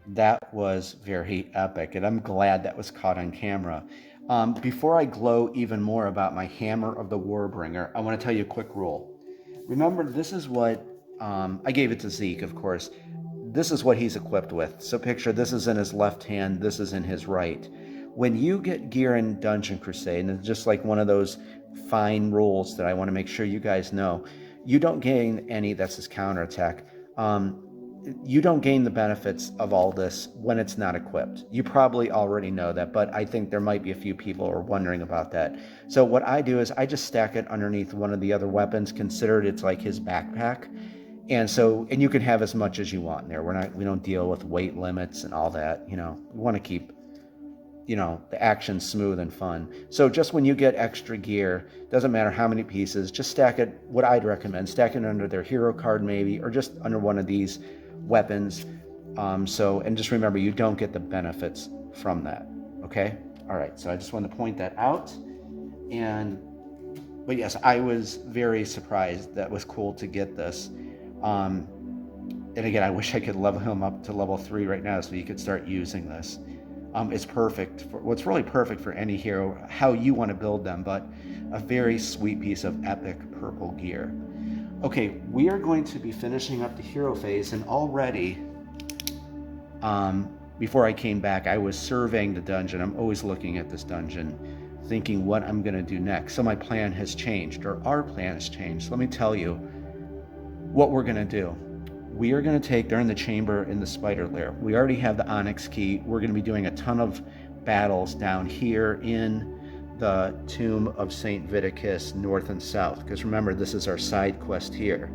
That was very epic, and I'm glad that was caught on camera. Before I glow even more about my Hammer of the Warbringer, I want to tell you a quick rule. Remember, this is what I gave it to Zeke, of course. This is what he's equipped with. So picture this is in his left hand, this is in his right. When you get gear in Dungeon Crusade, and it's just like one of those fine rules that I want to make sure you guys know, you don't gain any, that's his counterattack. You don't gain the benefits of all this when it's not equipped. You probably already know that, but I think there might be a few people who are wondering about that. So what I do is I just stack it underneath one of the other weapons, considered it's like his backpack. And you can have as much as you want in there. We don't deal with weight limits and all that. We want to keep, the action smooth and fun. So just when you get extra gear, doesn't matter how many pieces, just stack it, what I'd recommend, stack it under their hero card maybe, or just under one of these weapons. And just remember, you don't get the benefits from that. Okay? All right, so I just wanted to point that out. But yes, I was very surprised. That was cool to get this. And again, I wish I could level him up to level 3 right now so you could start using this. It's perfect what's really perfect for any hero, how you want to build them, but a very sweet piece of epic purple gear. Okay, we are going to be finishing up the hero phase, and already, before I came back, I was surveying the dungeon. I'm always looking at this dungeon, thinking what I'm going to do next. So my plan has changed, or our plan has changed. Let me tell you what we're going to do. We are going to take, they're in the chamber in the spider lair. We already have the Onyx key. We're going to be doing a ton of battles down here in the tomb of St. Viticus, north and south, because remember, this is our side quest here.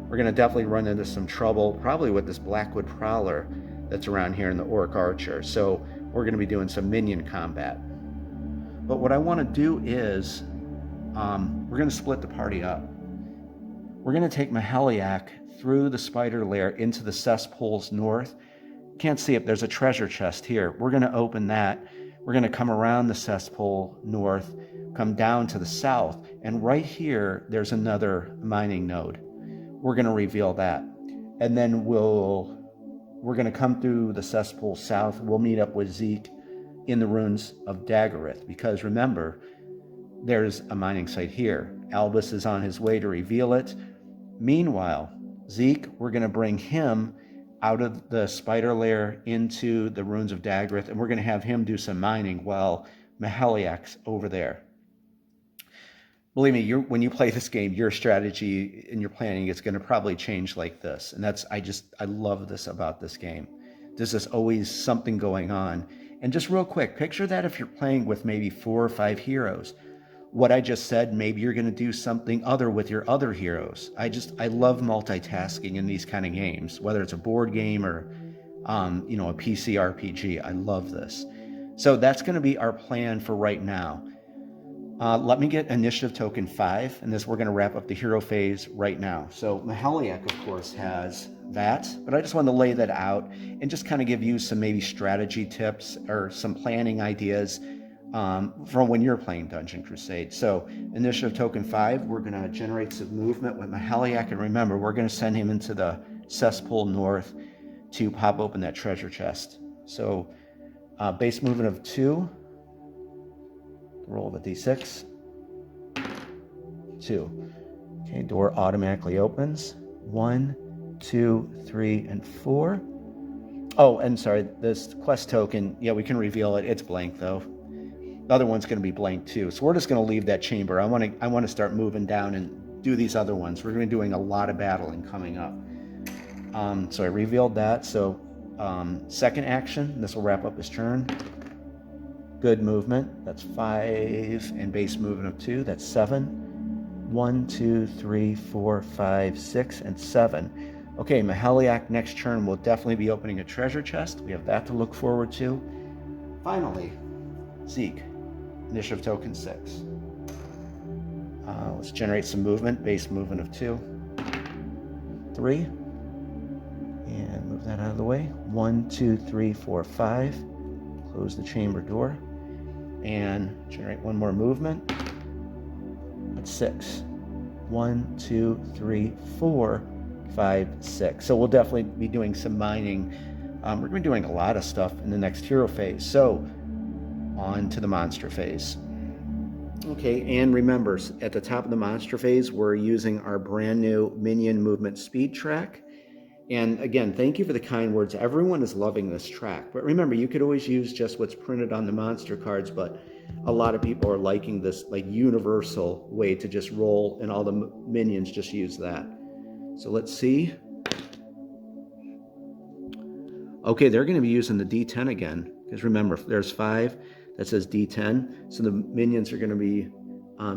We're going to definitely run into some trouble, probably with this Blackwood Prowler that's around here in the Orc Archer. So we're going to be doing some minion combat. But what I want to do is, we're going to split the party up. We're going to take Maheliak through the spider lair into the cesspools north. Can't see it, there's a treasure chest here. We're going to open that. We're going to come around the cesspool north, come down to the south, and right here there's another mining node. We're going to reveal that. And then we're going to come through the cesspool south. We'll meet up with Zeke in the ruins of Daggerith, because remember, there's a mining site here. Albus is on his way to reveal it. Meanwhile, Zeke, we're going to bring him out of the spider lair into the ruins of Daggerith, and we're going to have him do some mining while Maheliak's over there. Believe me, when you play this game, your strategy and your planning is going to probably change like this. And I love this about this game. There's just always something going on. And just real quick, picture that if you're playing with maybe 4 or 5 heroes. What I just said, maybe you're going to do something other with your other heroes. I love multitasking in these kind of games, whether it's a board game or, a PC RPG. I love this. So that's going to be our plan for right now. Let me get initiative token 5, and we're going to wrap up the hero phase right now. So Maheliak, of course, has that, but I just wanted to lay that out and just kind of give you some maybe strategy tips or some planning ideas from when you're playing Dungeon Crusade. So initiative token 5, we're going to generate some movement with Maheliak, and remember, we're going to send him into the cesspool north to pop open that treasure chest. So base movement of 2, roll of a d6, 2. Okay, door automatically opens. 1, 2, 3, and 4. Oh, and sorry, this quest token, yeah, we can reveal it. It's blank though. The other one's going to be blank too. So we're just going to leave that chamber. I want to start moving down and do these other ones. We're going to be doing a lot of battling coming up. So I revealed that. So second action, this will wrap up his turn. Good movement, that's 5, and base movement of 2, that's 7. 1, 2, 3, 4, 5, 6, and 7. Okay, Maheliak next turn will definitely be opening a treasure chest. We have that to look forward to. Finally, Zeke, initiative token 6. Let's generate some movement, base movement of 2. 3. And move that out of the way. 1, 2, 3, 4, 5. Close the chamber door. And generate one more movement. That's 6. 1, 2, 3, 4, 5, 6. So we'll definitely be doing some mining We're going to be doing a lot of stuff in the next hero phase. So on to the monster phase. Okay, and remember, at the top of the monster phase, we're using our brand new minion movement speed track. And again, thank you for the kind words. Everyone is loving this track. But remember, you could always use just what's printed on the monster cards, but a lot of people are liking this like universal way to just roll, and all the minions just use that. So let's see. Okay, they're going to be using the D10 again, because remember, there's 5 that says D10. So the minions are going to be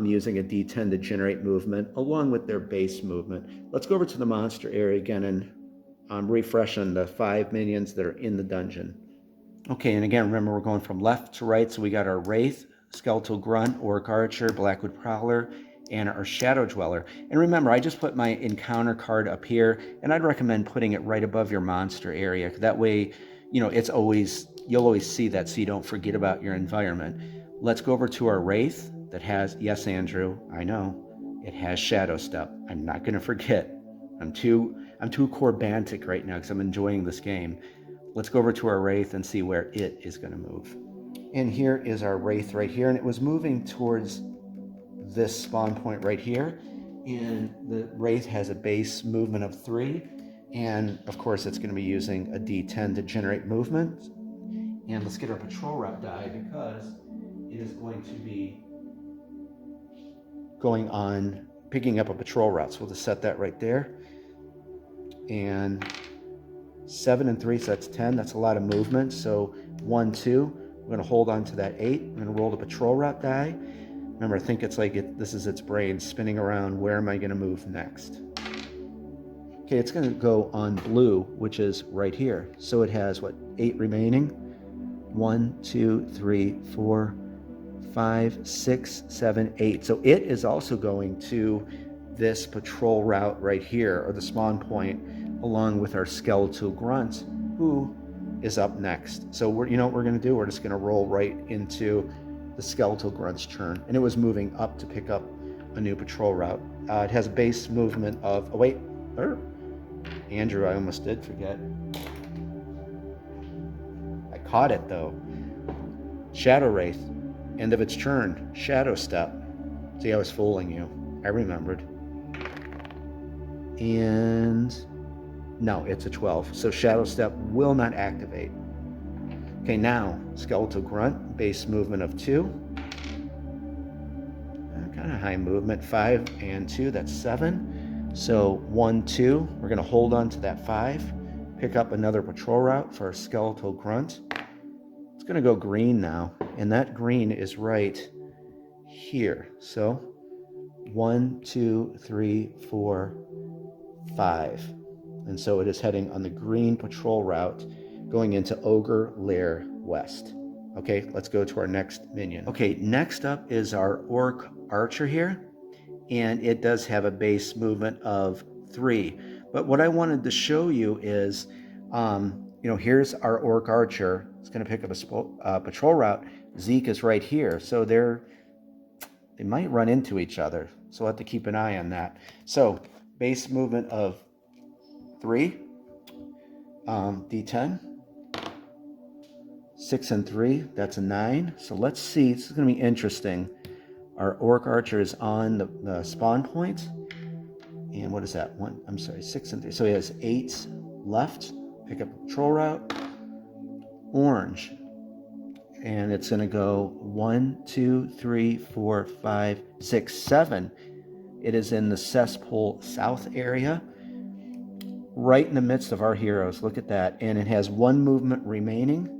using a D10 to generate movement along with their base movement. Let's go over to the monster area again and refresh on the 5 minions that are in the dungeon. Okay, and again, remember, we're going from left to right. So we got our Wraith, Skeletal Grunt, Orc Archer, Blackwood Prowler, and our Shadow Dweller. And remember, I just put my encounter card up here, and I'd recommend putting it right above your monster area. That way, you know, it's always, you'll always see that so you don't forget about your environment. Let's go over to our Wraith that has, yes, Andrew, I know, it has Shadow Step. I'm not going to forget. I'm too corbantic right now because I'm enjoying this game. Let's go over to our Wraith and see where it is going to move. And here is our Wraith right here, and it was moving towards this spawn point right here. And the Wraith has a base movement of 3, and of course it's going to be using a D10 to generate movement. And let's get our patrol route die, because it is going to be going on picking up a patrol route. So we'll just set that right there. And 7 and 3, so that's 10. That's a lot of movement. So 1, 2. We're going to hold on to that 8. I'm going to roll the patrol route die. Remember, I think it's like this is its brain spinning around. Where am I going to move next? Okay, it's going to go on blue, which is right here. So it has, what, 8 remaining? 1, 2, 3, 4, 5, 6, 7, 8. So it is also going to this patrol route right here, or the spawn point, along with our Skeletal Grunt, who is up next. So you know what we're going to do? We're just going to roll right into the Skeletal Grunt's turn. And it was moving up to pick up a new patrol route. It has a base movement of, oh wait, Andrew, I almost did forget. I caught it though. Shadow Wraith, end of its turn, Shadow Step. See, I was fooling you. I remembered. And no, it's a 12. So Shadow Step will not activate. Okay, now Skeletal Grunt, base movement of 2. Kind of high movement, 5 and 2, that's 7. So 1, 2, we're going to hold on to that 5. Pick up another patrol route for our Skeletal Grunt. It's going to go green now, and that green is right here. So 1, 2, 3, 4, 5. And so it is heading on the green patrol route going into Ogre Lair West. Okay, let's go to our next minion. Okay, next up is our Orc Archer here, and it does have a base movement of 3. But what I wanted to show you is, you know, here's our Orc Archer. It's going to pick up a patrol route. Zeke is right here, so they might run into each other. So we'll have to keep an eye on that. So base movement of 3, D10, 6 and 3, that's a 9. So let's see, this is going to be interesting. Our Orc Archer is on the spawn point. And what is that? 6 and 3. So he has 8 left. Pick up a patrol route. Orange. And it's going to go 1, 2, 3, 4, 5, 6, 7. It is in the Cesspool South area, right in the midst of our heroes. Look at that. And it has 1 movement remaining.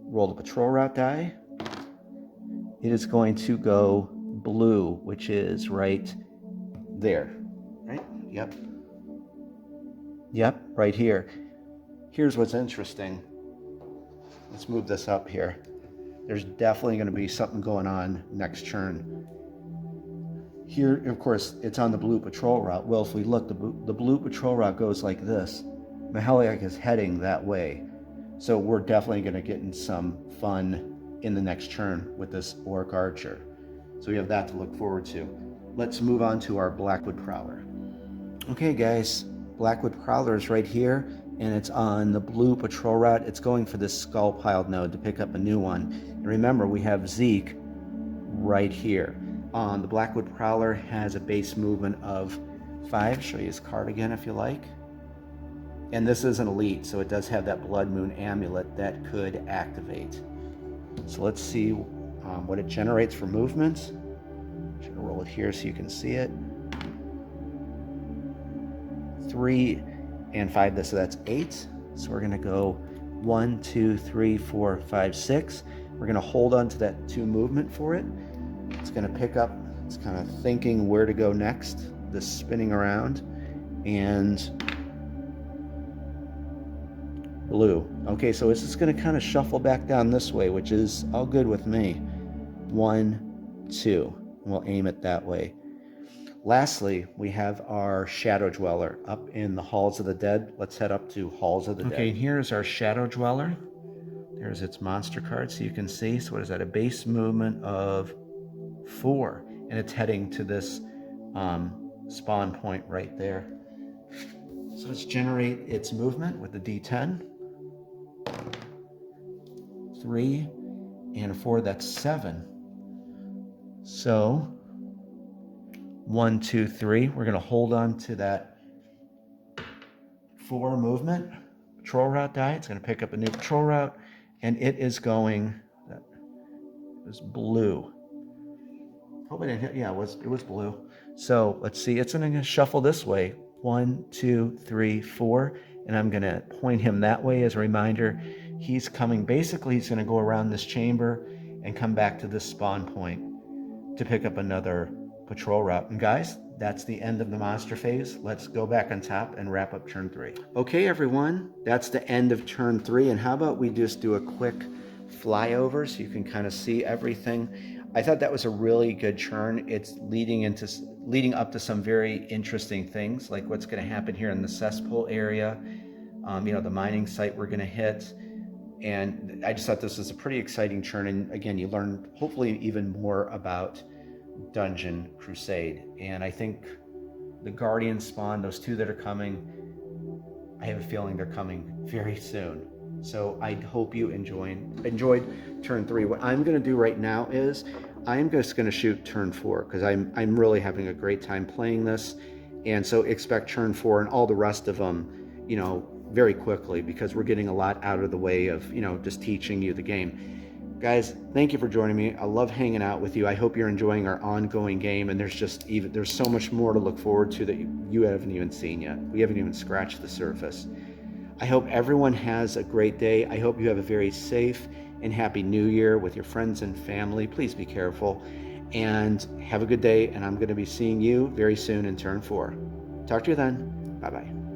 Roll the patrol route die. It is going to go blue, which is right there. Right? Yep, right here. Here's what's interesting. Let's move this up here. There's definitely going to be something going on next turn. Here, of course, it's on the blue patrol route. Well, if we look, the blue patrol route goes like this. Maheliak is heading that way. So we're definitely going to get in some fun in the next turn with this Orc Archer. So we have that to look forward to. Let's move on to our Blackwood Prowler. Okay, guys, Blackwood Prowler is right here. and it's on the blue patrol route. It's going for this skull piled node to pick up a new one. And remember, we have Zeke right here. The Blackwood Prowler has a base movement of 5. Show you his card again if you like. And this is an elite, so it does have that Blood Moon amulet that could activate. So let's see what it generates for movements. I'm going to roll it here so you can see it. 3 and 5, so that's 8. So we're going to go 1, 2, 3, 4, 5, 6. We're going to hold on to that 2 movement for it. It's going to pick up, it's kind of thinking where to go next, this spinning around, and blue. Okay, so it's just going to kind of shuffle back down this way, which is all good with me. 1, 2. We'll aim it that way. Lastly, we have our Shadow Dweller up in the Halls of the Dead. Let's head up to Halls of the Dead. Okay, here's our Shadow Dweller. There's its monster card, so you can see. So what is that? A base movement of 4, and it's heading to this spawn point right there. So let's generate its movement with the D10. 3 and 4, that's 7. So 1, 2, 3. We're going to hold on to that 4 movement. Patrol route die. It's going to pick up a new patrol route, and it is going. It was blue. Hope I didn't hit. Yeah, it was blue. So let's see. It's going to shuffle this way. 1, 2, 3, 4, and I'm going to point him that way as a reminder. He's coming. Basically, he's going to go around this chamber and come back to this spawn point to pick up another patrol route. And guys, that's the end of the monster phase. Let's go back on top and wrap up turn 3. Okay, everyone, that's the end of turn 3. And how about we just do a quick flyover so you can kind of see everything. I thought that was a really good turn. It's leading up to some very interesting things, like what's going to happen here in the cesspool area, the mining site we're going to hit. And I just thought this was a pretty exciting turn. And again, you learn hopefully even more about Dungeon Crusade. And I think the Guardian spawn, those 2 that are coming, I have a feeling they're coming very soon. So I hope you enjoyed turn 3. What I'm going to do right now is I'm just going to shoot turn 4 because I'm really having a great time playing this. And so expect turn 4 and all the rest of them, very quickly, because we're getting a lot out of the way of, just teaching you the game. Guys, thank you for joining me. I love hanging out with you. I hope you're enjoying our ongoing game, and there's so much more to look forward to that you haven't even seen yet. We haven't even scratched the surface. I hope everyone has a great day. I hope you have a very safe and happy New Year with your friends and family. Please be careful and have a good day, and I'm going to be seeing you very soon in turn 4. Talk to you then. Bye-bye.